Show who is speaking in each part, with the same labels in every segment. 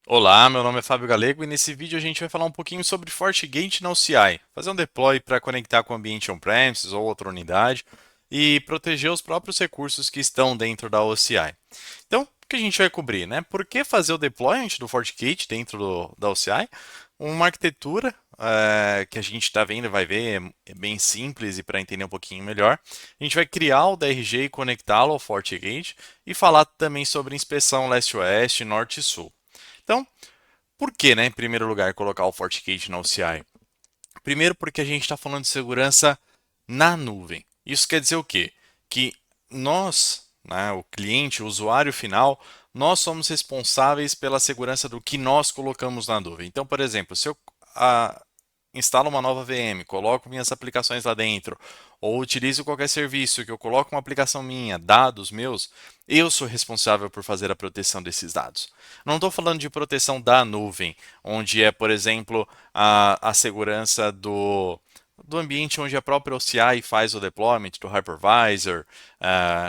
Speaker 1: Olá, meu nome é Fábio Galego e nesse vídeo a gente vai falar um pouquinho sobre FortiGate na OCI, fazer um deploy para conectar com o ambiente on-premises ou outra unidade e proteger os próprios recursos que estão dentro da OCI. Então, o que a gente vai cobrir, né? Por que fazer o deployment do FortiGate dentro da OCI? Uma arquitetura que a gente está vendo, vai ver, é bem simples e para entender um pouquinho melhor. A gente vai criar o DRG e conectá-lo ao FortiGate e falar também sobre inspeção leste-oeste, norte e sul. Então, por que, né, em primeiro lugar, colocar o FortiGate na OCI? Primeiro, porque a gente está falando de segurança na nuvem. Isso quer dizer o quê? Que nós, né, o cliente, o usuário final, nós somos responsáveis pela segurança do que nós colocamos na nuvem. Então, por exemplo, se eu instalo uma nova VM, coloco minhas aplicações lá dentro, ou utilizo qualquer serviço que eu coloco uma aplicação minha, dados meus, eu sou responsável por fazer a proteção desses dados. Não estou falando de proteção da nuvem, onde é, por exemplo, a segurança do ambiente onde a própria OCI faz o deployment, do hypervisor,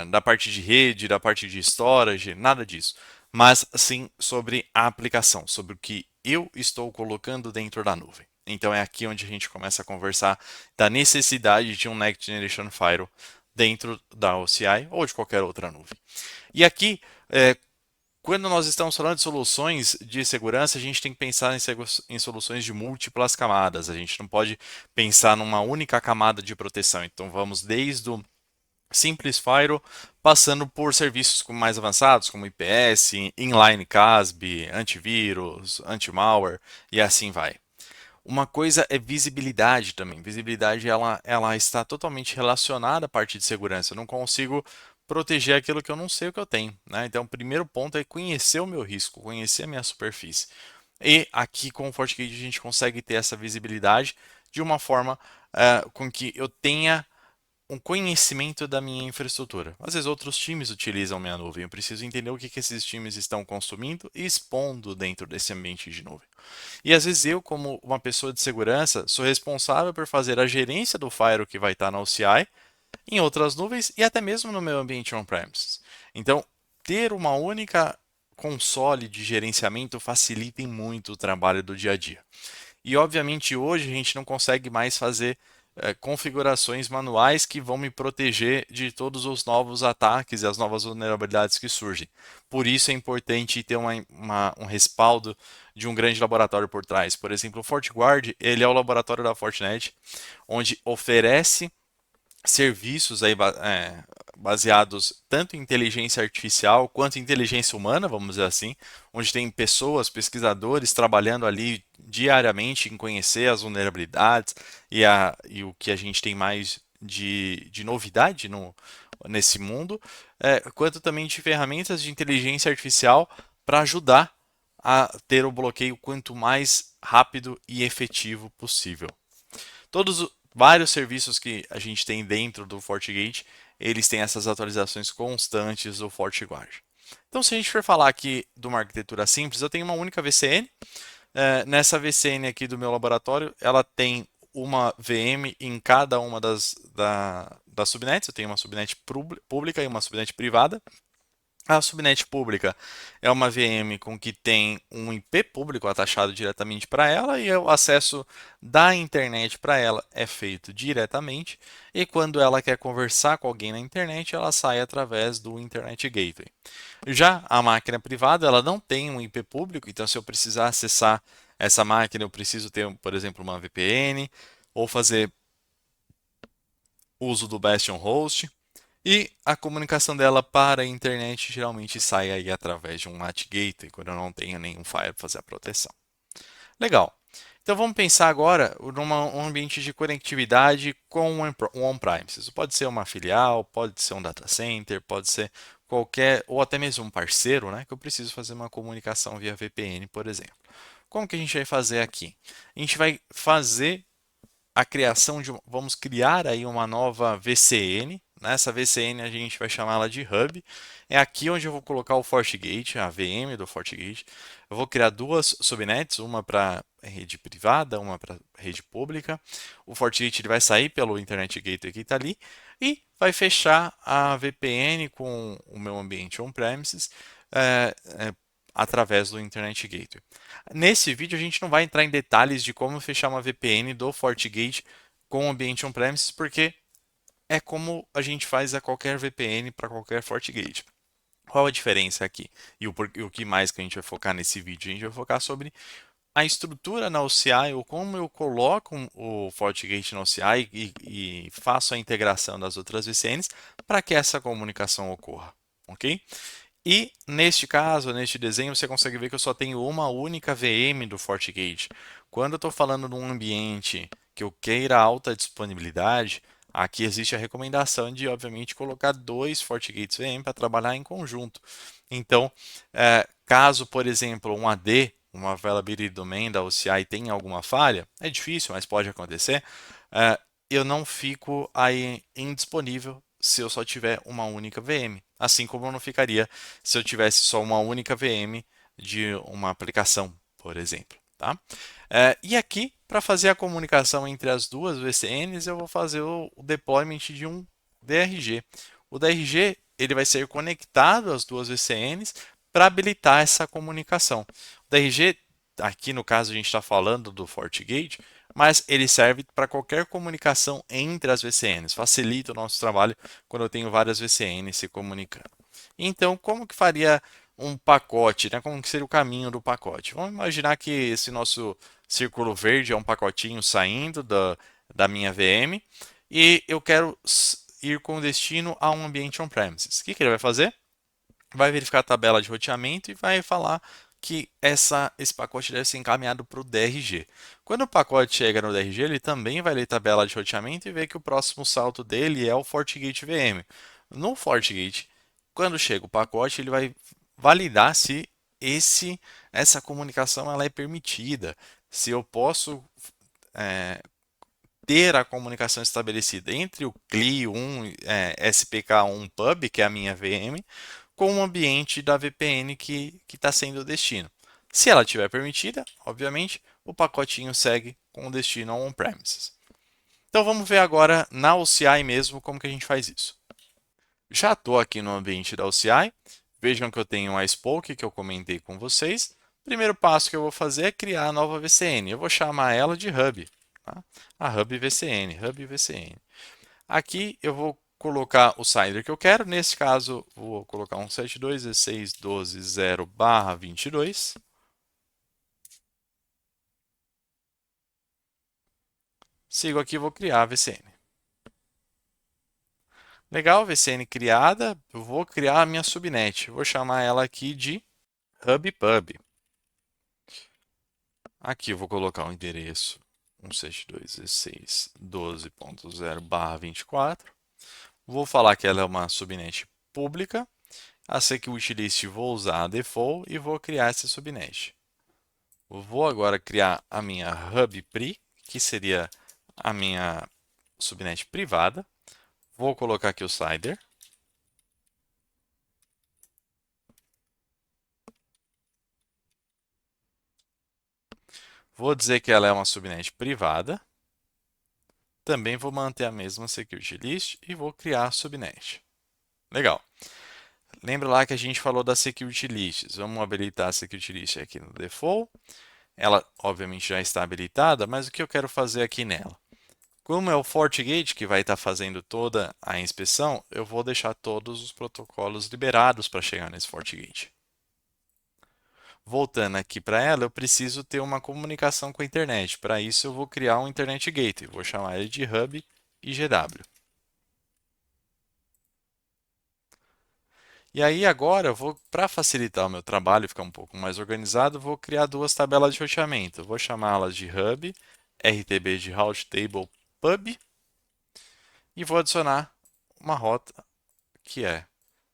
Speaker 1: da parte de rede, da parte de storage, nada disso. Mas sim sobre a aplicação, sobre o que eu estou colocando dentro da nuvem. Então é aqui onde a gente começa a conversar da necessidade de um Next Generation Firewall dentro da OCI ou de qualquer outra nuvem. E aqui, quando nós estamos falando de soluções de segurança, a gente tem que pensar em soluções de múltiplas camadas. A gente não pode pensar numa única camada de proteção. Então vamos desde o simples firewall, passando por serviços mais avançados, como IPS, inline CASB, antivírus, anti-malware e assim vai. Uma coisa é visibilidade também. Visibilidade ela está totalmente relacionada à parte de segurança. Eu não consigo proteger aquilo que eu não sei o que eu tenho, né? Então, o primeiro ponto é conhecer o meu risco, conhecer a minha superfície. E aqui com o FortiGate a gente consegue ter essa visibilidade de uma forma com que eu tenha um conhecimento da minha infraestrutura. Às vezes outros times utilizam minha nuvem, eu preciso entender o que esses times estão consumindo e expondo dentro desse ambiente de nuvem. E às vezes eu, como uma pessoa de segurança, sou responsável por fazer a gerência do Firewall que vai estar na OCI, em outras nuvens e até mesmo no meu ambiente on-premises. Então, ter uma única console de gerenciamento facilita muito o trabalho do dia a dia. E obviamente hoje a gente não consegue mais fazer configurações manuais que vão me proteger de todos os novos ataques e as novas vulnerabilidades que surgem. Por isso é importante ter um respaldo de um grande laboratório por trás. Por exemplo, o FortiGuard, ele é o laboratório da Fortinet, onde oferece serviços aí, baseados tanto em inteligência artificial quanto em inteligência humana, vamos dizer assim, onde tem pessoas, pesquisadores trabalhando ali diariamente em conhecer as vulnerabilidades e o que a gente tem mais de novidade nesse mundo, quanto também de ferramentas de inteligência artificial para ajudar a ter o bloqueio quanto mais rápido e efetivo possível. Vários serviços que a gente tem dentro do FortiGate, eles têm essas atualizações constantes do FortiGuard. Então, se a gente for falar aqui de uma arquitetura simples, eu tenho uma única VCN. Nessa VCN aqui do meu laboratório, ela tem uma VM em cada uma das subnets. Eu tenho uma subnet pública e uma subnet privada. A subnet pública é uma VM com que tem um IP público atachado diretamente para ela e o acesso da internet para ela é feito diretamente. E quando ela quer conversar com alguém na internet, ela sai através do Internet Gateway. Já a máquina privada, ela não tem um IP público, então se eu precisar acessar essa máquina, eu preciso ter, por exemplo, uma VPN ou fazer uso do Bastion Host. E a comunicação dela para a internet geralmente sai aí através de um NAT gateway, quando eu não tenho nenhum firewall para fazer a proteção. Legal. Então vamos pensar agora num ambiente de conectividade com um on-premise. Isso pode ser uma filial, pode ser um data center, pode ser qualquer, ou até mesmo um parceiro, né, que eu preciso fazer uma comunicação via VPN, por exemplo. Como que a gente vai fazer aqui? A gente vai fazer a criação vamos criar aí uma nova VCN. Nessa VCN a gente vai chamá-la de Hub. É aqui onde eu vou colocar o FortiGate, a VM do FortiGate. Eu vou criar duas subnets, uma para rede privada, uma para rede pública. O FortiGate ele vai sair pelo Internet Gateway que está ali e vai fechar a VPN com o meu ambiente on-premises. através do Internet Gateway. Nesse vídeo a gente não vai entrar em detalhes de como fechar uma VPN do FortiGate com o ambiente on-premises, porque é como a gente faz a qualquer VPN para qualquer FortiGate. Qual a diferença aqui? E o que mais que a gente vai focar nesse vídeo? A gente vai focar sobre a estrutura na OCI, ou como eu coloco o FortiGate na OCI e faço a integração das outras VCNs para que essa comunicação ocorra, ok? E neste caso, neste desenho, você consegue ver que eu só tenho uma única VM do FortiGate. Quando eu estou falando de um ambiente que eu queira alta disponibilidade, aqui existe a recomendação de, obviamente, colocar dois FortiGates VM para trabalhar em conjunto. Então, caso, por exemplo, um AD, uma Availability Domain da OCI tenha alguma falha, é difícil, mas pode acontecer, eu não fico aí indisponível se eu só tiver uma única VM. Assim como eu não ficaria se eu tivesse só uma única VM de uma aplicação, por exemplo. Tá? E aqui, para fazer a comunicação entre as duas VCNs, eu vou fazer o deployment de um DRG. O DRG ele vai ser conectado às duas VCNs para habilitar essa comunicação. O DRG, aqui no caso a gente está falando do FortiGate, mas ele serve para qualquer comunicação entre as VCNs, facilita o nosso trabalho quando eu tenho várias VCNs se comunicando. Então, como que faria um pacote, né? Como que seria o caminho do pacote? Vamos imaginar que esse nosso círculo verde é um pacotinho saindo da minha VM e eu quero ir com destino a um ambiente on-premises. O que ele vai fazer? Vai verificar a tabela de roteamento e vai falar que esse pacote deve ser encaminhado para o DRG. Quando o pacote chega no DRG, ele também vai ler a tabela de roteamento e ver que o próximo salto dele é o FortiGate VM. No FortiGate, quando chega o pacote, ele vai validar se essa comunicação ela é permitida, se eu posso ter a comunicação estabelecida entre o CLI1, SPK1 Pub, que é a minha VM, com o ambiente da VPN que está sendo o destino. Se ela estiver permitida, obviamente, o pacotinho segue com o destino ao on-premises. Então vamos ver agora na OCI mesmo como que a gente faz isso. Já estou aqui no ambiente da OCI. Vejam que eu tenho a Spoke que eu comentei com vocês. O primeiro passo que eu vou fazer é criar a nova VCN. Eu vou chamar ela de Hub. Tá? A Hub VCN, Hub VCN. Aqui eu vou colocar o CIDR que eu quero. Nesse caso, vou colocar um 72.16.12.0/22. Sigo aqui e vou criar a VCN. Legal, VCN criada. Eu vou criar a minha subnet. Vou chamar ela aqui de HubPub. Aqui eu vou colocar o endereço 172.16.12.0/24. Vou falar que ela é uma subnet pública. A security list vou usar a default e vou criar essa subnet. Vou agora criar a minha HubPri, que seria a minha subnet privada. Vou colocar aqui o CIDR. Vou dizer que ela é uma subnet privada. Também vou manter a mesma security list e vou criar a subnet. Legal. Lembra lá que a gente falou das security lists. Vamos habilitar a security list aqui no default. Ela, obviamente, já está habilitada, mas o que eu quero fazer aqui nela? Como é o FortiGate que vai estar fazendo toda a inspeção, eu vou deixar todos os protocolos liberados para chegar nesse FortiGate. Voltando aqui para ela, eu preciso ter uma comunicação com a internet. Para isso, eu vou criar um Internet Gateway. Vou chamar ele de Hub IGW. E aí agora, para facilitar o meu trabalho e ficar um pouco mais organizado, vou criar duas tabelas de roteamento. Vou chamá-las de Hub, RTB de Route Table Pub, e vou adicionar uma rota que é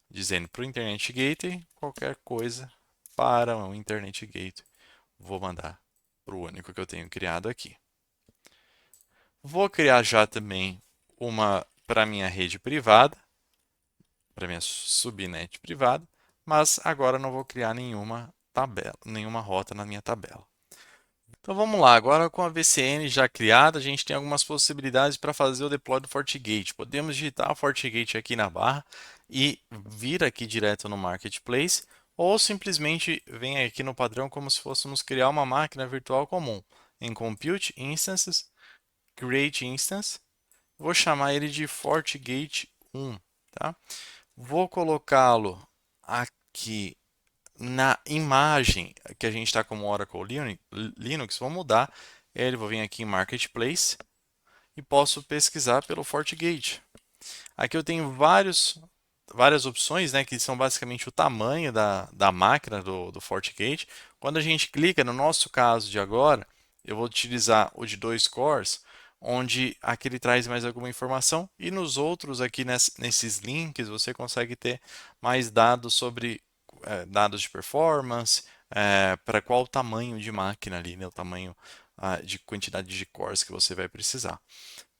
Speaker 1: dizendo para o Internet Gateway qualquer coisa para o Internet Gateway. Vou mandar para o único que eu tenho criado aqui. Vou criar já também uma para minha rede privada, para minha subnet privada, mas agora não vou criar nenhuma tabela, nenhuma rota na minha tabela. Então vamos lá, agora com a VCN já criada, a gente tem algumas possibilidades para fazer o deploy do FortiGate. Podemos digitar o FortiGate aqui na barra e vir aqui direto no Marketplace, ou simplesmente vem aqui no padrão como se fôssemos criar uma máquina virtual comum. Em Compute Instances, Create Instance, vou chamar ele de FortiGate 1, tá? Vou colocá-lo aqui na imagem que a gente está como Oracle Linux, vou mudar ele, vou vir aqui em Marketplace e posso pesquisar pelo FortiGate. Aqui eu tenho várias opções, né, que são basicamente o tamanho da máquina do FortiGate. Quando a gente clica, no nosso caso de agora, eu vou utilizar o de 2 cores, onde aqui ele traz mais alguma informação, e nos outros aqui nesses links você consegue ter mais dados sobre dados de performance, para qual tamanho de máquina ali, né, o tamanho de quantidade de cores que você vai precisar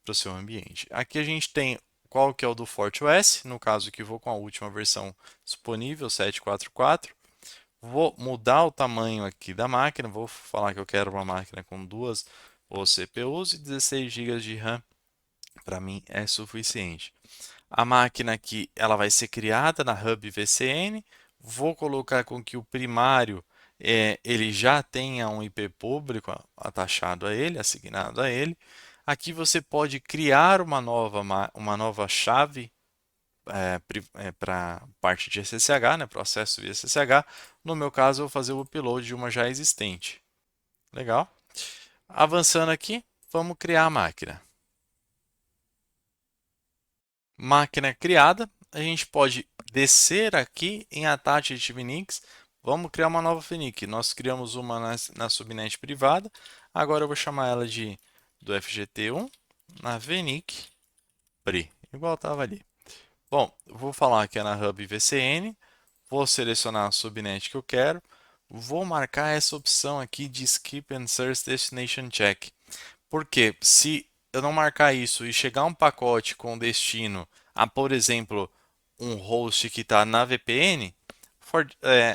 Speaker 1: para o seu ambiente. Aqui a gente tem qual que é o do FortiOS, no caso que vou com a última versão disponível, 7.4.4. Vou mudar o tamanho aqui da máquina, vou falar que eu quero uma máquina com duas CPUs e 16 GB de RAM, para mim é suficiente. A máquina aqui, ela vai ser criada na Hub VCN. Vou colocar com que o primário ele já tenha um IP público atachado a ele, assignado a ele. Aqui você pode criar uma nova chave para parte de SSH, né, para o acesso via SSH. No meu caso, eu vou fazer o upload de uma já existente. Legal? Avançando aqui, vamos criar a máquina. Máquina criada, a gente pode descer aqui em Attached Phoenix. Vamos criar uma nova Phoenix. Nós criamos uma na subnet privada. Agora eu vou chamar ela de do FGT1 na Phoenix Pre, igual estava ali. Bom, vou falar que é na Hub VCN. Vou selecionar a subnet que eu quero. Vou marcar essa opção aqui de Skip and Search Destination Check. Porque se eu não marcar isso e chegar um pacote com destino a, por exemplo, um host que está na VPN,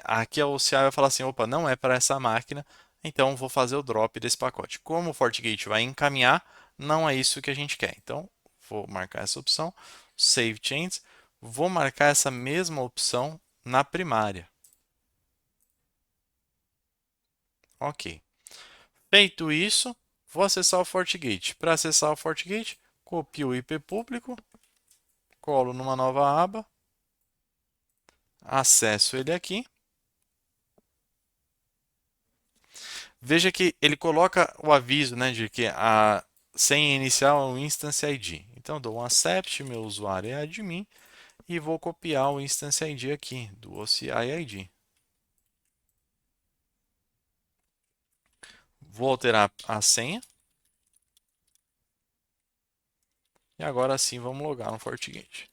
Speaker 1: aqui a OCI vai falar assim, opa, não é para essa máquina, então vou fazer o drop desse pacote. Como o FortiGate vai encaminhar, não é isso que a gente quer. Então, vou marcar essa opção, Save Change, vou marcar essa mesma opção na primária. Ok. Feito isso, vou acessar o FortiGate. Para acessar o FortiGate, copio o IP público, colo numa nova aba, acesso ele aqui. Veja que ele coloca o aviso, né, de que a senha inicial é o Instance ID. Então, dou um accept, meu usuário é admin, e vou copiar o Instance ID aqui, do OCI ID. Vou alterar a senha. E agora sim vamos logar no FortiGate.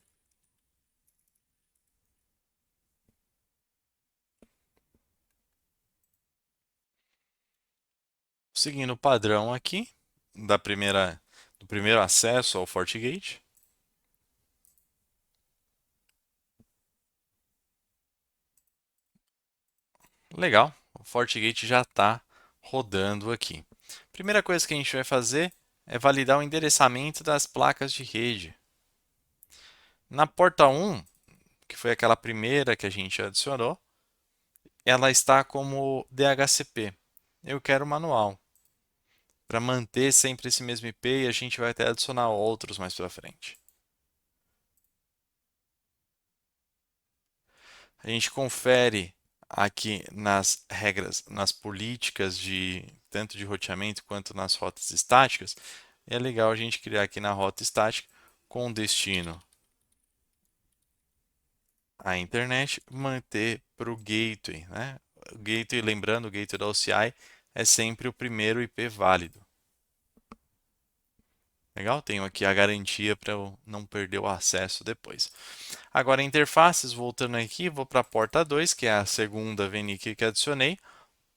Speaker 1: Seguindo o padrão aqui, do primeiro acesso ao FortiGate. Legal, o FortiGate já está rodando aqui. Primeira coisa que a gente vai fazer é validar o endereçamento das placas de rede. Na porta 1, que foi aquela primeira que a gente adicionou, ela está como DHCP. Eu quero manual. Para manter sempre esse mesmo IP, e a gente vai até adicionar outros mais para frente. A gente confere aqui nas regras, nas políticas de tanto de roteamento quanto nas rotas estáticas. É legal a gente criar aqui na rota estática com destino a internet, manter para o gateway, né? O gateway, lembrando, o gateway da OCI é sempre o primeiro IP válido. Legal? Tenho aqui a garantia para eu não perder o acesso depois. Agora, interfaces, voltando aqui, vou para a porta 2, que é a segunda VNIC que adicionei.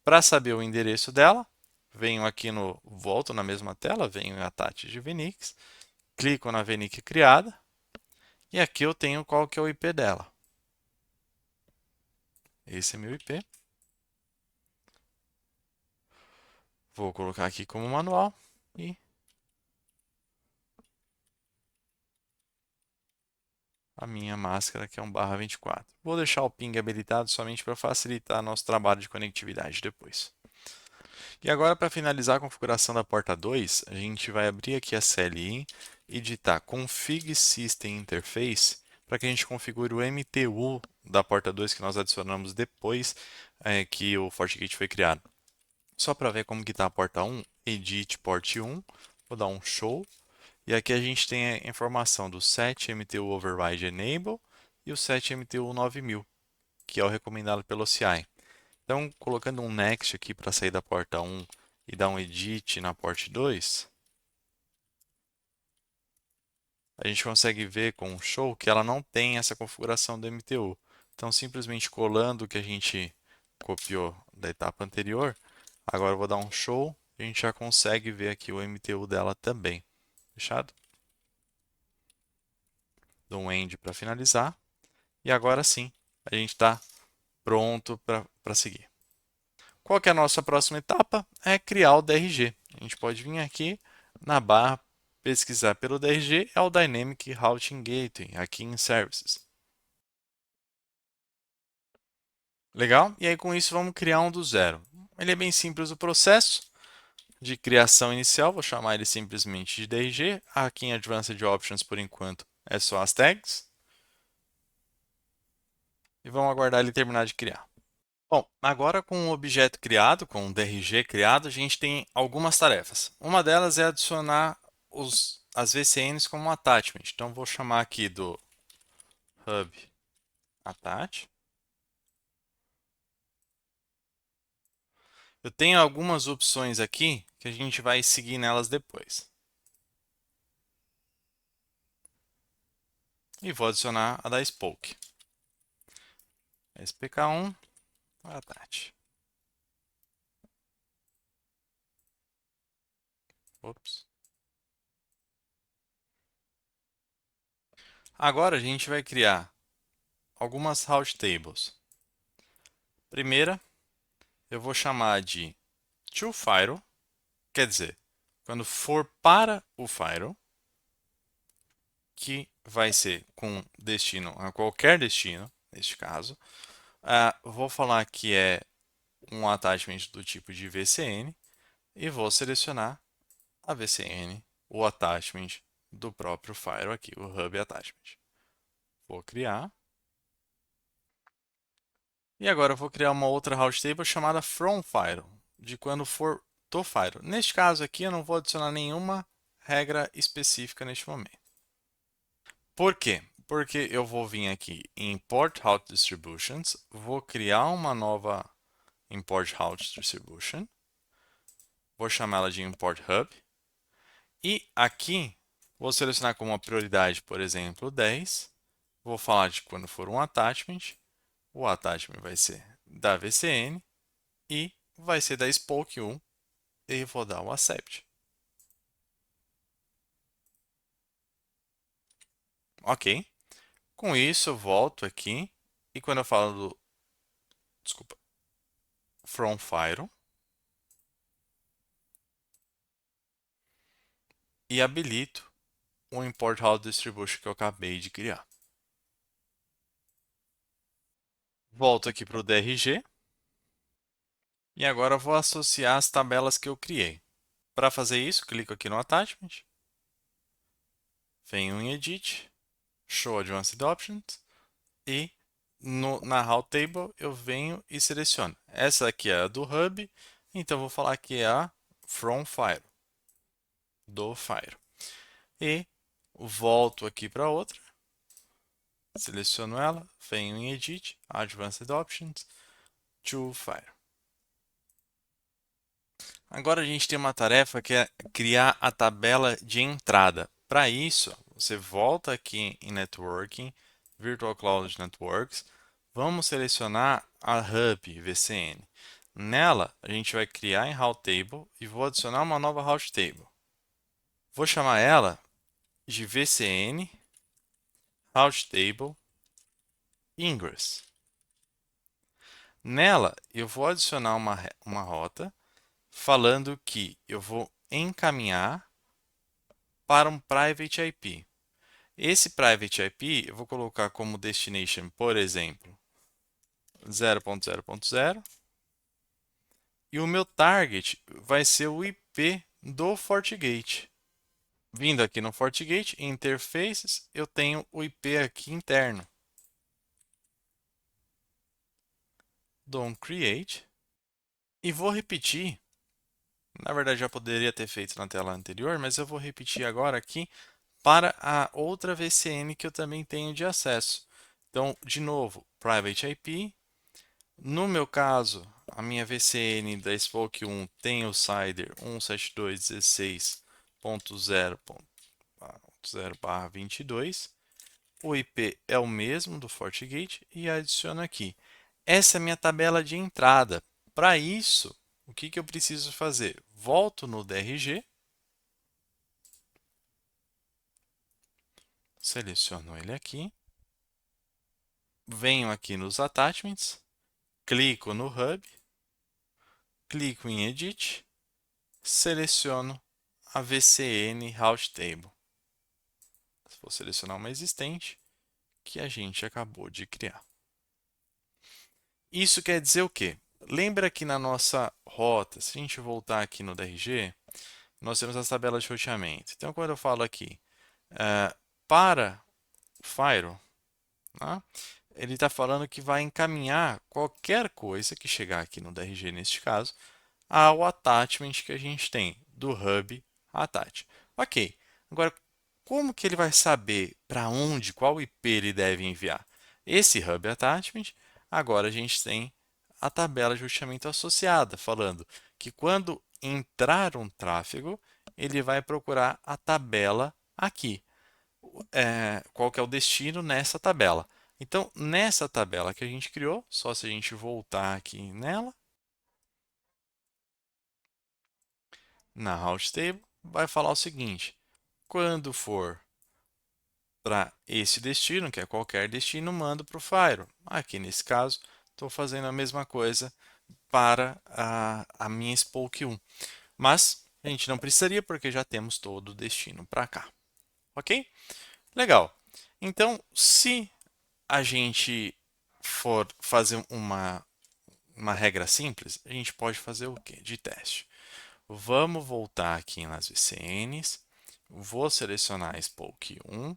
Speaker 1: Para saber o endereço dela, venho aqui no, volto na mesma tela, venho em Attach de VNIX, clico na VNIC criada e aqui eu tenho qual que é o IP dela. Esse é meu IP. Vou colocar aqui como manual e a minha máscara, que é um /24. Vou deixar o ping habilitado somente para facilitar nosso trabalho de conectividade depois. E agora, para finalizar a configuração da porta 2, a gente vai abrir aqui a CLI e digitar config system interface para que a gente configure o MTU da porta 2 que nós adicionamos depois que o FortiGate foi criado. Só para ver como que está a porta 1, edit port 1, vou dar um show. E aqui a gente tem a informação do set MTU Override Enable e o set MTU 9000, que é o recomendado pelo CI. Então, colocando um next aqui para sair da porta 1 e dar um edit na porta 2, a gente consegue ver com o show que ela não tem essa configuração do MTU. Então, simplesmente colando o que a gente copiou da etapa anterior, agora eu vou dar um show e a gente já consegue ver aqui o MTU dela também. Fechado? Dou um end para finalizar. E agora sim, a gente está pronto para seguir. Qual que é a nossa próxima etapa? É criar o DRG. A gente pode vir aqui na barra pesquisar pelo DRG, é o Dynamic Routing Gateway, aqui em Services. Legal? E aí com isso vamos criar um do zero. Ele é bem simples o processo de criação inicial, vou chamar ele simplesmente de DRG. Aqui em Advanced Options, por enquanto, é só as tags. E vamos aguardar ele terminar de criar. Bom, agora com o objeto criado, com o DRG criado, a gente tem algumas tarefas. Uma delas é adicionar as VCNs como attachment. Então, vou chamar aqui do hub attach. Eu tenho algumas opções aqui que a gente vai seguir nelas depois. E vou adicionar a da Spoke. SPK1 attach. Ops. Agora a gente vai criar algumas route tables. Primeira, eu vou chamar de toFire, quer dizer, quando for para o Firewall, que vai ser com destino a qualquer destino, neste caso. Vou falar que é um attachment do tipo de VCN e vou selecionar a VCN, o attachment do próprio Firewall aqui, o Hub Attachment. Vou criar. E agora eu vou criar uma outra route table chamada From Firewall, de quando for do Firewall. Neste caso aqui eu não vou adicionar nenhuma regra específica neste momento. Por quê? Porque eu vou vir aqui em Import Route Distributions, vou criar uma nova Import Route Distribution, vou chamá-la de Import Hub, e aqui vou selecionar como uma prioridade, por exemplo, 10, vou falar de quando for um attachment, o attachment vai ser da VCN e vai ser da Spoke 1 e vou dar o Accept. Ok. Com isso eu volto aqui e quando eu falo do, desculpa, From Firewall, e habilito o Import Route Distribution que eu acabei de criar. Volto aqui para o DRG e agora vou associar as tabelas que eu criei. Para fazer isso, clico aqui no Attachment, venho em Edit, Show Advanced Options e na Route Table eu venho e seleciono. Essa aqui é a do Hub, então vou falar que é a From Fire, do Fire. E volto aqui para outra, seleciono ela, venho em Edit, Advanced Options, to Fire. Agora a gente tem uma tarefa que é criar a tabela de entrada. Para isso, você volta aqui em Networking, Virtual Cloud Networks, vamos selecionar a Hub VCN. Nela, a gente vai criar em Route Table e vou adicionar uma nova Route Table. Vou chamar ela de VCN Route Table Ingress. Nela, eu vou adicionar uma rota falando que eu vou encaminhar para um Private IP. Esse private IP eu vou colocar como destination, por exemplo, 0.0.0 e o meu target vai ser o IP do FortiGate. Vindo aqui no FortiGate, Interfaces, eu tenho o IP aqui interno. Dou um Create e vou repetir. Na verdade, já poderia ter feito na tela anterior, mas eu vou repetir agora aqui para a outra VCN que eu também tenho de acesso. Então, de novo, Private IP. No meu caso, a minha VCN da Spoke 1 tem o CIDR 172.16.0.0/22. O IP é o mesmo do FortiGate e adiciono aqui. Essa é a minha tabela de entrada. Para isso, o que eu preciso fazer? Volto no DRG, seleciono ele aqui, venho aqui nos Attachments, clico no Hub, clico em Edit, seleciono a VCN Route Table. Vou selecionar uma existente que a gente acabou de criar. Isso quer dizer o quê? Lembra que na nossa rota, se a gente voltar aqui no DRG, nós temos as tabelas de roteamento. Então, quando eu falo aqui para Firewall, tá? Ele está falando que vai encaminhar qualquer coisa que chegar aqui no DRG, neste caso, ao attachment que a gente tem do hub attach. Ok, agora como que ele vai saber para onde, qual IP ele deve enviar? Esse hub attachment, agora a gente tem a tabela de roteamento associada, falando que quando entrar um tráfego, ele vai procurar a tabela aqui. Qual que é o destino nessa tabela. Então, nessa tabela que a gente criou, só se a gente voltar aqui nela, na Route Table, vai falar o seguinte: quando for para esse destino, que é qualquer destino, mando para o Firewall. Aqui nesse caso, estou fazendo a mesma coisa para a minha Spoke 1. Mas a gente não precisaria porque já temos todo o destino para cá. Ok? Legal. Então, se a gente for fazer uma regra simples, a gente pode fazer o quê? De teste. Vamos voltar aqui nas VCNs. Vou selecionar a Spoke 1.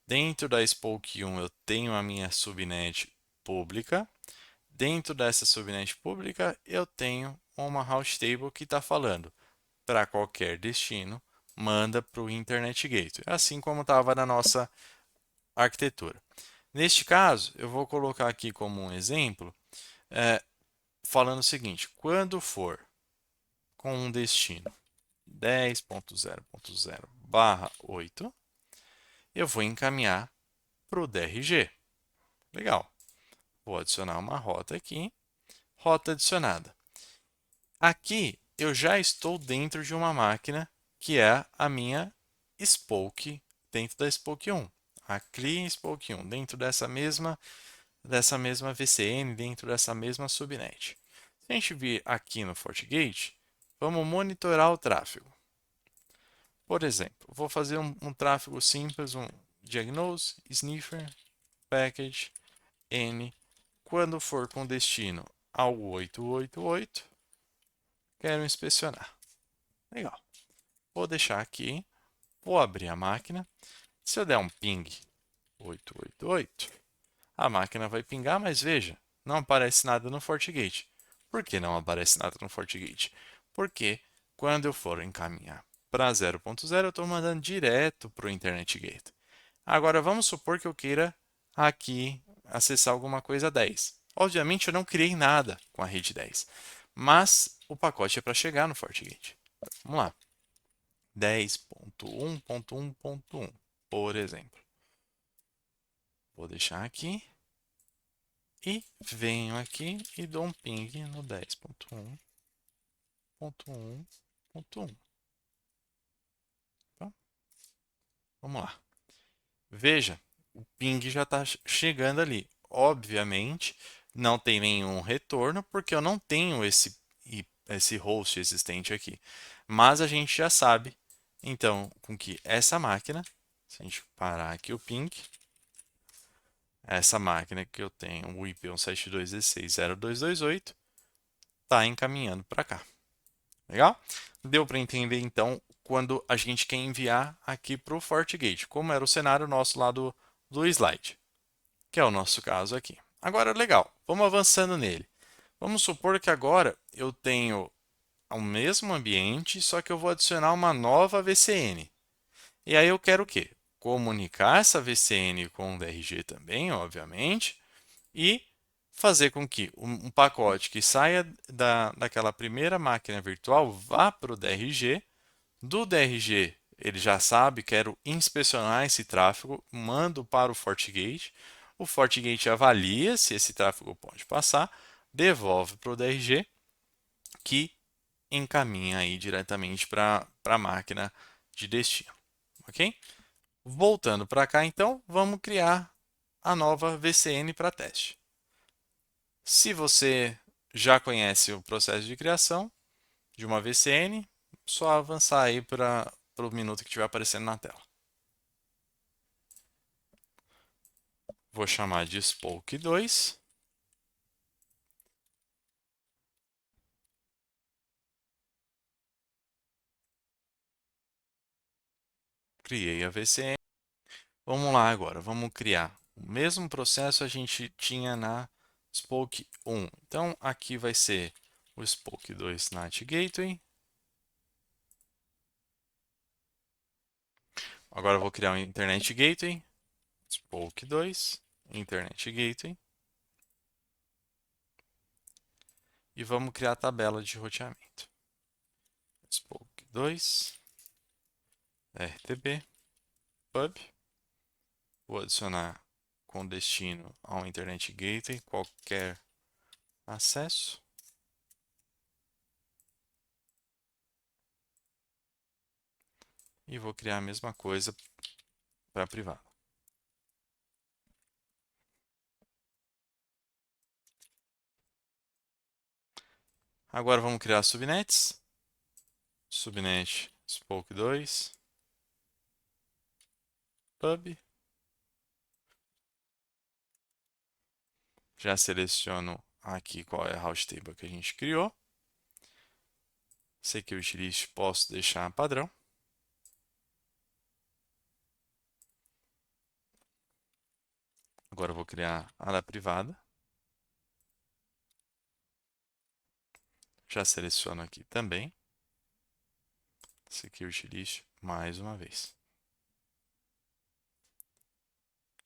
Speaker 1: Dentro da Spoke 1 eu tenho a minha subnet pública. Dentro dessa subnet pública eu tenho uma route table que está falando para qualquer destino, manda para o Internet Gateway, assim como estava na nossa arquitetura. Neste caso, eu vou colocar aqui como um exemplo, falando o seguinte: quando for com um destino 10.0.0/8, eu vou encaminhar para o DRG. Legal. Vou adicionar uma rota aqui. Rota adicionada. Aqui eu já estou dentro de uma máquina que é a minha Spoke, dentro da Spoke 1. A Clean Spoke 1, dentro dessa mesma VCN, dentro dessa mesma subnet. Se a gente vir aqui no FortiGate, vamos monitorar o tráfego. Por exemplo, vou fazer um tráfego simples, um diagnose, sniffer, package, n. Quando for com destino ao 888, quero inspecionar. Legal. Vou deixar aqui, vou abrir a máquina. Se eu der um ping 888, a máquina vai pingar, mas veja, não aparece nada no FortiGate. Por que não aparece nada no FortiGate? Porque quando eu for encaminhar para 0.0, eu estou mandando direto para o Internet Gateway. Agora vamos supor que eu queira aqui acessar alguma coisa 10. Obviamente eu não criei nada com a rede 10, mas o pacote é para chegar no FortiGate. Vamos lá. 10.1.1.1, por exemplo. Vou deixar aqui e venho aqui e dou um ping no 10.1.1.1.1. Tá? Vamos lá. Veja, o ping já está chegando ali. Obviamente, não tem nenhum retorno porque eu não tenho esse host existente aqui. Mas a gente já sabe, então, com que essa máquina Se a gente parar aqui o ping, essa máquina que eu tenho, o IP 172.16.0228, está encaminhando para cá. Legal? Deu para entender então quando a gente quer enviar aqui para o FortiGate, como era o cenário nosso lá do slide, que é o nosso caso aqui. Agora, legal, vamos avançando nele. Vamos supor que agora eu tenho o mesmo ambiente, só que eu vou adicionar uma nova VCN. E aí eu quero o quê? Comunicar essa VCN com o DRG também, obviamente, e fazer com que um pacote que saia daquela primeira máquina virtual vá para o DRG. Do DRG, ele já sabe, quero inspecionar esse tráfego, mando para o FortiGate. O FortiGate avalia se esse tráfego pode passar, devolve para o DRG, que encaminha aí diretamente para a máquina de destino. Ok? Voltando para cá, então, vamos criar a nova VCN para teste. Se você já conhece o processo de criação de uma VCN, só avançar aí para o minuto que estiver aparecendo na tela. Vou chamar de Spoke 2. Criei a VCN. Vamos lá agora, vamos criar o mesmo processo a gente tinha na Spoke 1. Então aqui vai ser o Spoke 2 NAT Gateway. Agora eu vou criar um Internet Gateway, Spoke 2, Internet Gateway. E vamos criar a tabela de roteamento. Spoke 2, RTB, pub. Vou adicionar com destino ao Internet Gateway qualquer acesso. E vou criar a mesma coisa para privado. Agora vamos criar subnets. Subnet Spoke 2, pub. Já seleciono aqui qual é a route table que a gente criou. Security list posso deixar padrão. Agora eu vou criar a da privada. Já seleciono aqui também. Security list mais uma vez.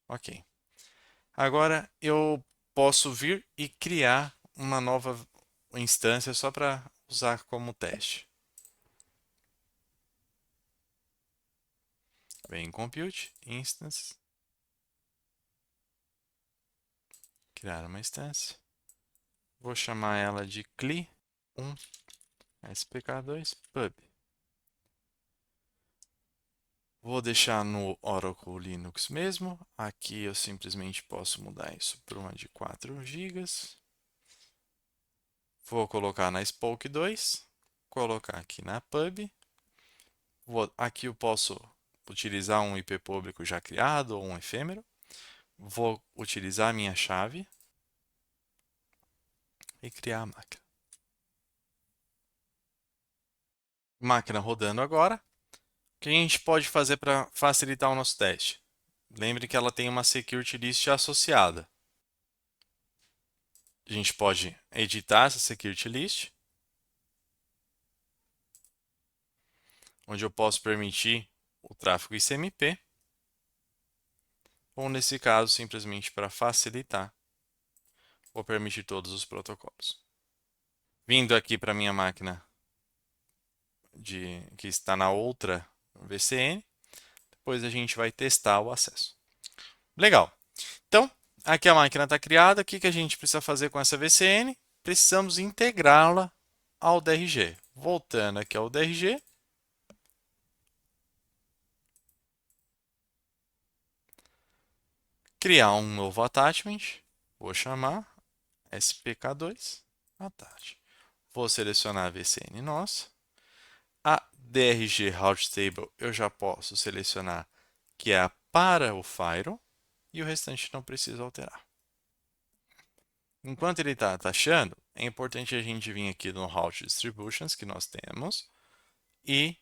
Speaker 1: Ok. Agora eu posso vir e criar uma nova instância só para usar como teste. Vem em Compute, Instance, criar uma instância. Vou chamar ela de CLI1 SPK2 Pub. Vou deixar no Oracle Linux mesmo. Aqui eu simplesmente posso mudar isso para uma de 4 GB. Vou colocar na Spoke 2, colocar aqui na Pub. Aqui eu posso utilizar um IP público já criado ou um efêmero. Vou utilizar a minha chave e criar a máquina. Máquina rodando agora. O que a gente pode fazer para facilitar o nosso teste? Lembre que ela tem uma security list associada. A gente pode editar essa security list, onde eu posso permitir o tráfego ICMP, ou nesse caso, simplesmente para facilitar, vou permitir todos os protocolos. Vindo aqui para a minha máquina que está na outra VCN, depois a gente vai testar o acesso. Legal. Então, aqui a máquina está criada. O que a gente precisa fazer com essa VCN? Precisamos integrá-la ao DRG. Voltando aqui ao DRG. Criar um novo attachment. Vou chamar SPK2 attach. Vou selecionar a VCN nossa. A DRG Route Table eu já posso selecionar que é a para o Firewall, e o restante não precisa alterar. Enquanto ele está taxando, é importante a gente vir aqui no Route Distributions que nós temos e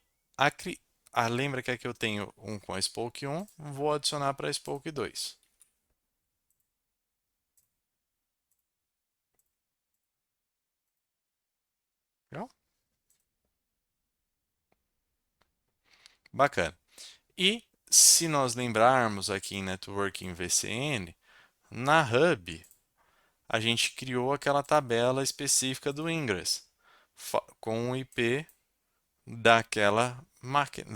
Speaker 1: lembra que aqui eu tenho um com a Spoke 1, vou adicionar para a Spoke 2. Legal? Bacana. E se nós lembrarmos aqui em Networking VCN, na Hub, a gente criou aquela tabela específica do Ingress com o IP daquela máquina,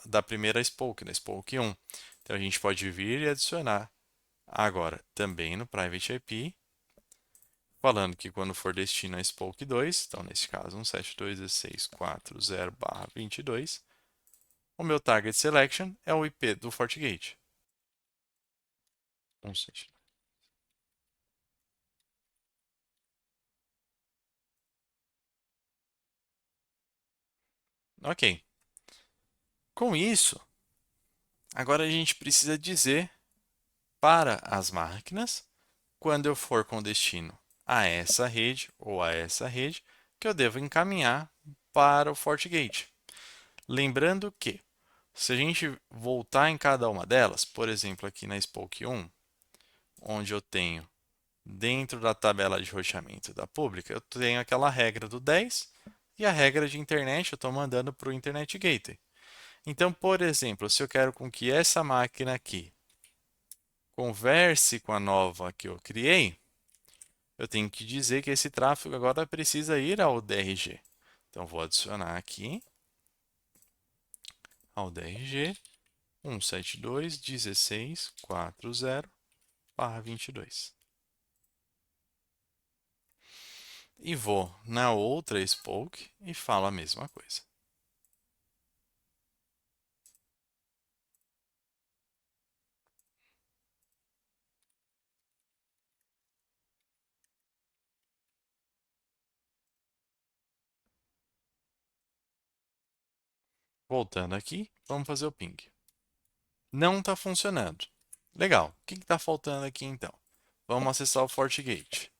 Speaker 1: da primeira Spoke, da Spoke 1. Então a gente pode vir e adicionar agora também no Private IP, falando que quando for destino a Spoke 2, então nesse caso 172.16.4.0/22, o meu target selection é o IP do FortiGate. 172. Ok. Com isso, agora a gente precisa dizer para as máquinas, quando eu for com destino a essa rede ou a essa rede, que eu devo encaminhar para o FortiGate. Lembrando que, se a gente voltar em cada uma delas, por exemplo, aqui na Spoke 1, onde eu tenho dentro da tabela de roteamento da pública, eu tenho aquela regra do 10 e a regra de internet eu estou mandando para o Internet Gateway. Então, por exemplo, se eu quero com que essa máquina aqui converse com a nova que eu criei, eu tenho que dizer que esse tráfego agora precisa ir ao DRG. Então, vou adicionar aqui ao DRG 172.16.4.0/22. E vou na outra Spoke e falo a mesma coisa. Voltando aqui, vamos fazer o ping. Não está funcionando. Legal. O que está faltando aqui então? Vamos acessar o FortiGate.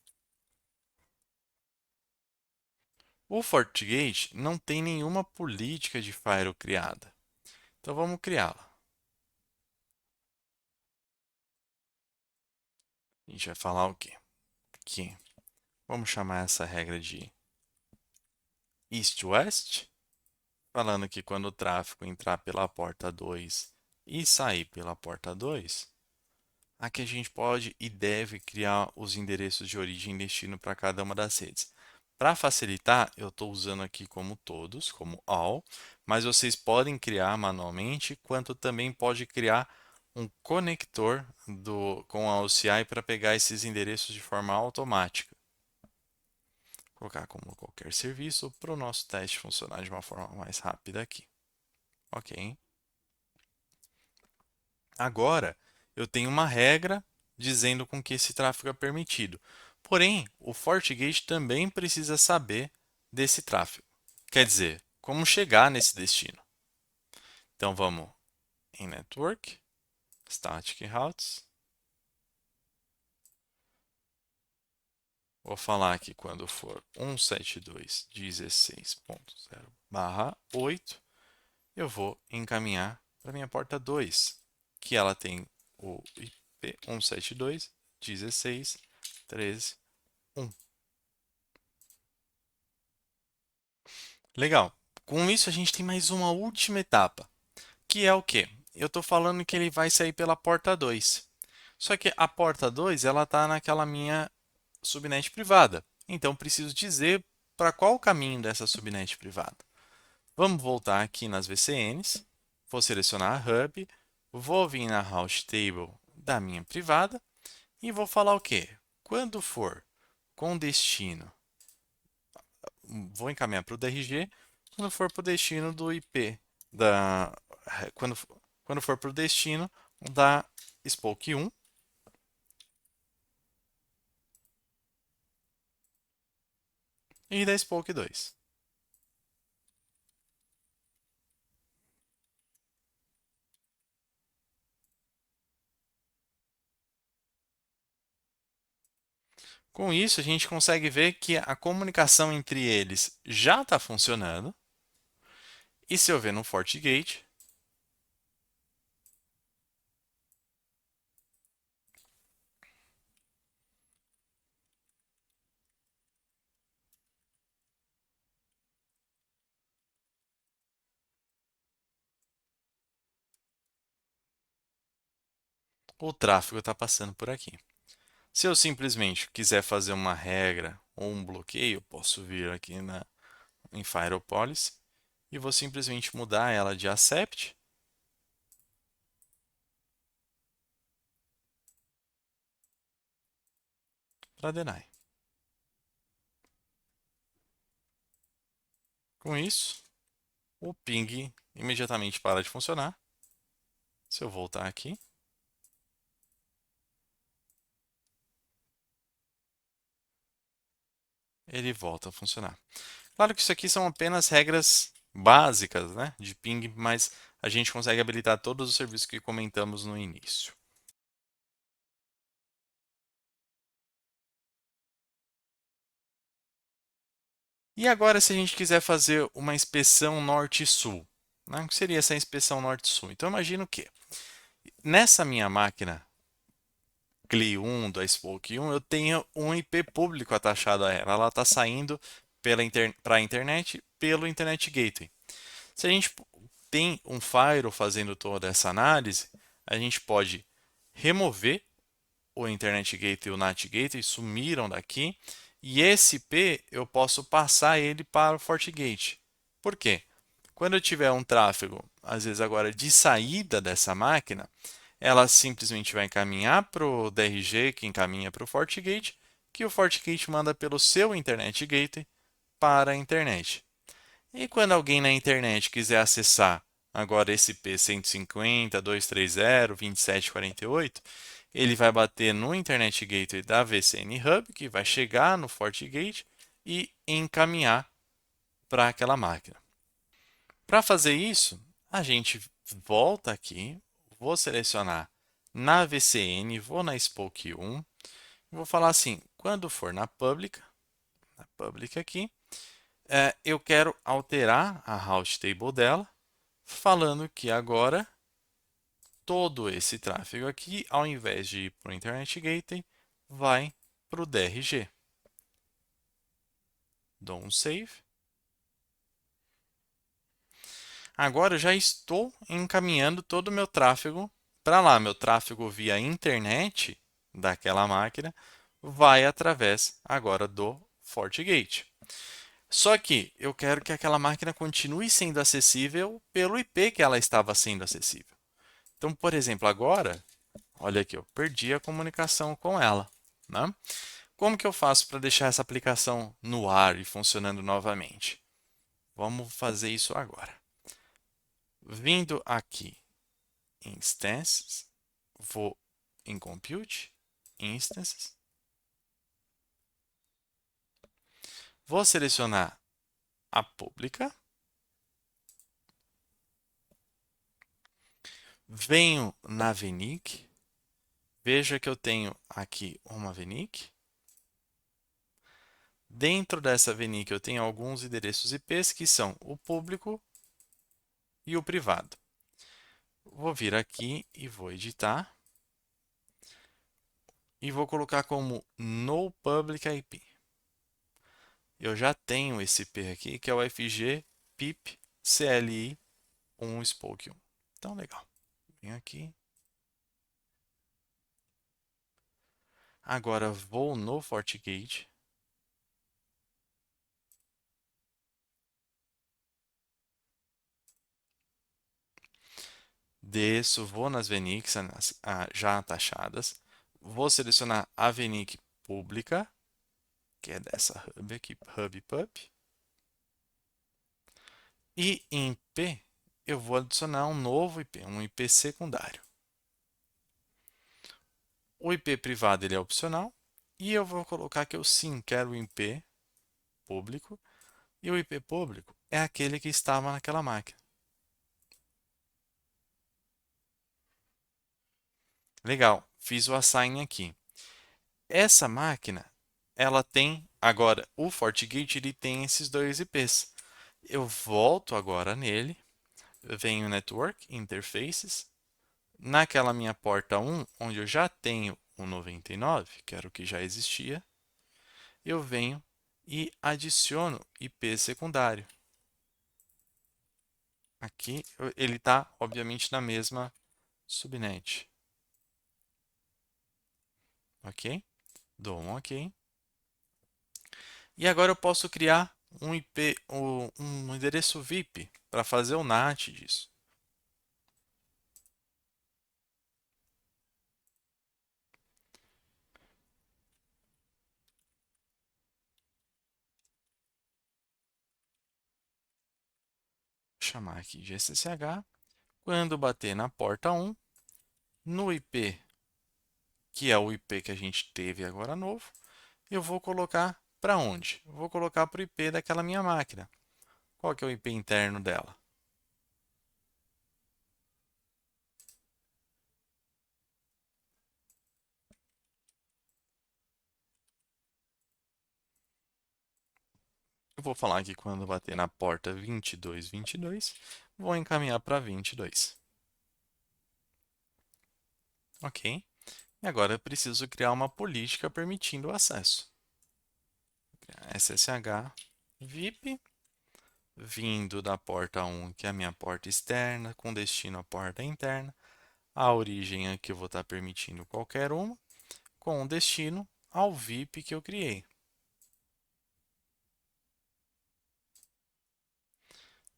Speaker 1: O FortiGate não tem nenhuma política de firewall criada. Então vamos criá-la. A gente vai falar o quê? Que vamos chamar essa regra de East-West, falando que quando o tráfego entrar pela porta 2 e sair pela porta 2, aqui a gente pode e deve criar os endereços de origem e destino para cada uma das redes. Para facilitar, eu estou usando aqui como todos, como all, mas vocês podem criar manualmente, quanto também pode criar um conector com a OCI para pegar esses endereços de forma automática. Colocar como qualquer serviço para o nosso teste funcionar de uma forma mais rápida aqui. Ok. Agora, eu tenho uma regra dizendo com que esse tráfego é permitido. Porém, o FortiGate também precisa saber desse tráfego. Quer dizer, como chegar nesse destino. Então vamos em Network, Static Routes. Vou falar aqui quando for 172.16.0/8, eu vou encaminhar para minha porta 2, que ela tem o IP 172.16.13.1. Legal. Com isso, a gente tem mais uma última etapa, que é o quê? Eu estou falando que ele vai sair pela porta 2. Só que a porta 2 ela está naquela minha subnet privada. Então, preciso dizer para qual o caminho dessa subnet privada. Vamos voltar aqui nas VCNs, vou selecionar a Hub, vou vir na Route Table da minha privada e vou falar o quê? Quando for com destino, vou encaminhar para o DRG, quando for para o destino do IP da quando, quando for para o destino da Spoke 1 e da Spoke 2. Com isso, a gente consegue ver que a comunicação entre eles já está funcionando. E se eu ver no FortiGate, o tráfego está passando por aqui. Se eu simplesmente quiser fazer uma regra ou um bloqueio, eu posso vir aqui em Firewall Policy e vou simplesmente mudar ela de Accept para Deny. Com isso, o ping imediatamente para de funcionar. Se eu voltar aqui, ele volta a funcionar. Claro que isso aqui são apenas regras básicas, né, de ping, mas a gente consegue habilitar todos os serviços que comentamos no início. E agora, se a gente quiser fazer uma inspeção norte-sul, né? O que seria essa inspeção norte-sul? Então, imagina o quê? Nessa minha máquina CLI 1 da Spoke 1, eu tenho um IP público atachado a ela. Ela está saindo para a internet pelo Internet Gateway. Se a gente tem um firewall fazendo toda essa análise, a gente pode remover o Internet Gateway e o NAT Gateway, sumiram daqui, e esse IP eu posso passar ele para o FortiGate. Por quê? Quando eu tiver um tráfego, às vezes agora de saída dessa máquina, ela simplesmente vai encaminhar para o DRG, que encaminha para o FortiGate, que o FortiGate manda pelo seu Internet Gateway para a internet. E quando alguém na internet quiser acessar agora esse IP 150.230.2748, ele vai bater no Internet Gateway da VCN Hub, que vai chegar no FortiGate e encaminhar para aquela máquina. Para fazer isso, a gente volta aqui, vou selecionar na VCN, vou na Spoke 1, vou falar assim, quando for na public aqui, eu quero alterar a route table dela, falando que agora todo esse tráfego aqui, ao invés de ir para o Internet Gateway, vai para o DRG. Dou um save. Agora eu já estou encaminhando todo o meu tráfego para lá. Meu tráfego via internet daquela máquina vai através agora do FortiGate. Só que eu quero que aquela máquina continue sendo acessível pelo IP que ela estava sendo acessível. Então, por exemplo, agora, olha aqui, eu perdi a comunicação com ela, né? Como que eu faço para deixar essa aplicação no ar e funcionando novamente? Vamos fazer isso agora. Vindo aqui em Instances, vou em Compute, Instances, vou selecionar a pública, venho na VNIC, veja que eu tenho aqui uma VNIC. Dentro dessa VNIC eu tenho alguns endereços IPs que são o público e o privado. Vou vir aqui e vou editar e vou colocar como no public IP. Eu já tenho esse IP aqui, que é o FG PIP CLI 1 Spoke 1. Então, legal. Venho aqui. Agora vou no FortiGate. Desço, vou nas VNICs já taxadas. Vou selecionar a VNIC pública, que é dessa hub aqui, hub pub. E em IP, eu vou adicionar um novo IP, um IP secundário. O IP privado ele é opcional. E eu vou colocar que eu sim quero o IP público. E o IP público é aquele que estava naquela máquina. Legal, fiz o assign aqui. Essa máquina ela tem agora o FortiGate, ele tem esses dois IPs. Eu volto agora nele, venho Network Interfaces, naquela minha porta 1, onde eu já tenho o 99, que era o que já existia, eu venho e adiciono IP secundário. Aqui ele está, obviamente, na mesma subnet. Ok? Dou um OK. E agora eu posso criar um IP, um endereço VIP para fazer o NAT disso. Vou chamar aqui de SSH. Quando bater na porta 1, no IP, que é o IP que a gente teve agora novo, eu vou colocar para onde? Eu vou colocar para o IP daquela minha máquina. Qual que é o IP interno dela? Eu vou falar que quando bater na porta 2222, vou encaminhar para 22. Ok? E agora eu preciso criar uma política permitindo o acesso. SSH VIP, vindo da porta 1, que é a minha porta externa, com destino à porta interna. A origem aqui eu vou estar permitindo qualquer uma, com destino ao VIP que eu criei.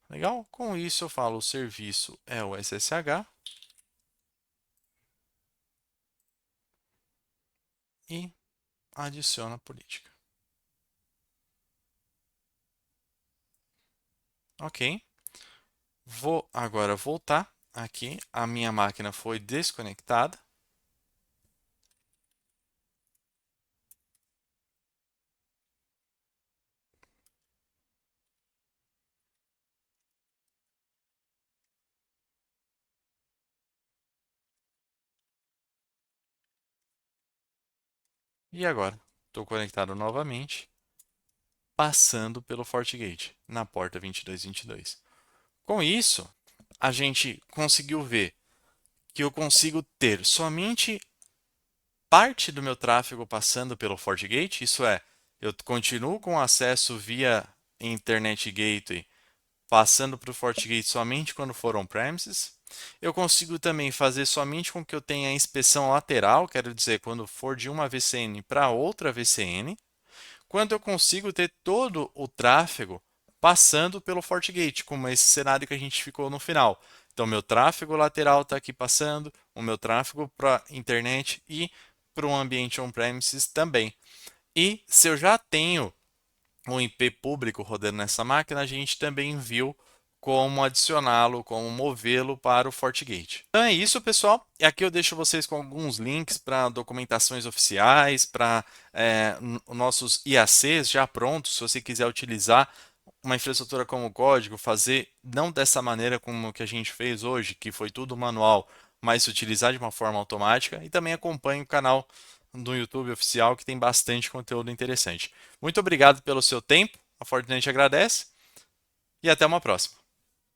Speaker 1: Legal? Com isso eu falo o serviço é o SSH e adiciono a política. Ok. Vou agora voltar aqui. A minha máquina foi desconectada. E agora estou conectado novamente, passando pelo FortiGate na porta 2222. Com isso, a gente conseguiu ver que eu consigo ter somente parte do meu tráfego passando pelo FortiGate, isso é, eu continuo com acesso via Internet Gateway passando para o FortiGate somente quando for on-premises. Eu consigo também fazer somente com que eu tenha a inspeção lateral, quero dizer, quando for de uma VCN para outra VCN, quando eu consigo ter todo o tráfego passando pelo FortiGate, como esse cenário que a gente ficou no final. Então, meu tráfego lateral está aqui passando, o meu tráfego para a internet e para o ambiente on-premises também. E se eu já tenho um IP público rodando nessa máquina, a gente também viu como adicioná-lo, como movê-lo para o FortiGate. Então é isso, pessoal. E aqui eu deixo vocês com alguns links para documentações oficiais, para nossos IACs já prontos, se você quiser utilizar uma infraestrutura como código, fazer não dessa maneira como que a gente fez hoje, que foi tudo manual, mas utilizar de uma forma automática. E também acompanhe o canal do YouTube oficial, que tem bastante conteúdo interessante. Muito obrigado pelo seu tempo, a Fortinet agradece e até uma próxima.